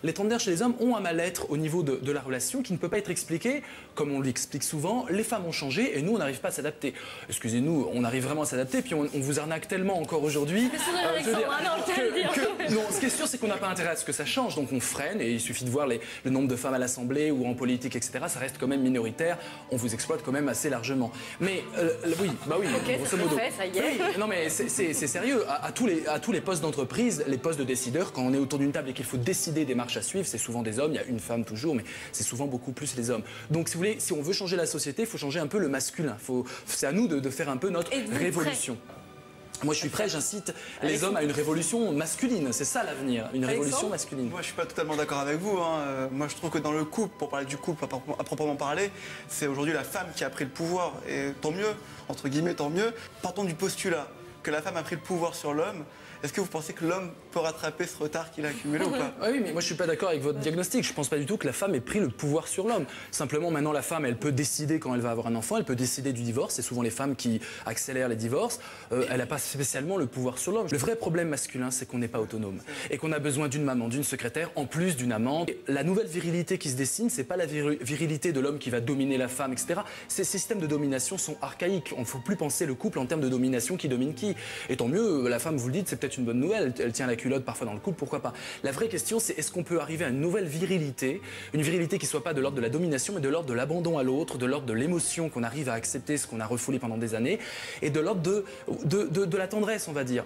Les trentenaires chez les hommes ont un mal-être au niveau de la relation qui ne peut pas être expliqué, comme on l'explique souvent, les femmes ont changé et nous on n'arrive pas à s'adapter. Excusez-nous, on arrive vraiment à s'adapter, puis on vous arnaque tellement encore aujourd'hui. Non, ce qui est sûr, c'est qu'on n'a pas intérêt à ce que ça change, donc on freine et il suffit de voir le nombre de femmes à l'Assemblée ou en politique, etc. Ça reste quand même minoritaire, on vous exploite quand même assez largement. Mais oui, okay, grosso modo. Fait, ça y est. Oui, non mais c'est sérieux, à tous les postes d'entreprise, les postes de décideurs, quand on est autour d'une table et qu'il faut décider des marches à suivre, c'est souvent des hommes, il y a une femme toujours, mais c'est souvent beaucoup plus les hommes. Donc si vous voulez, si on veut changer la société, il faut changer un peu le masculin, c'est à nous de faire un peu notre révolution. Moi, je suis prêt, j'incite les hommes à une révolution masculine. C'est ça l'avenir, une révolution masculine. Moi, je suis pas totalement d'accord avec vous. Moi, je trouve que dans le couple, pour parler du couple à proprement parler, c'est aujourd'hui la femme qui a pris le pouvoir. Et tant mieux, entre guillemets, tant mieux. Partons du postulat que la femme a pris le pouvoir sur l'homme. Est-ce que vous pensez que l'homme peut rattraper ce retard qu'il a accumulé ou pas? Oui, mais moi je suis pas d'accord avec votre diagnostic. Je pense pas du tout que la femme ait pris le pouvoir sur l'homme. Simplement, maintenant, la femme, elle peut décider quand elle va avoir un enfant, elle peut décider du divorce. C'est souvent les femmes qui accélèrent les divorces. Elle n'a pas spécialement le pouvoir sur l'homme. Le vrai problème masculin, c'est qu'on n'est pas autonome et qu'on a besoin d'une maman, d'une secrétaire, en plus d'une amante. Et la nouvelle virilité qui se dessine, c'est pas la virilité de l'homme qui va dominer la femme, etc. Ces systèmes de domination sont archaïques. On ne faut plus penser le couple en termes de domination, qui domine qui. Et tant mieux, la femme, vous le dites, c'est peut-être une bonne nouvelle. Elle tient la culotte parfois dans le couple, pourquoi pas. La vraie question, c'est est-ce qu'on peut arriver à une nouvelle virilité, une virilité qui soit pas de l'ordre de la domination, mais de l'ordre de l'abandon à l'autre, de l'ordre de l'émotion qu'on arrive à accepter, ce qu'on a refoulé pendant des années, et de l'ordre de la tendresse, on va dire.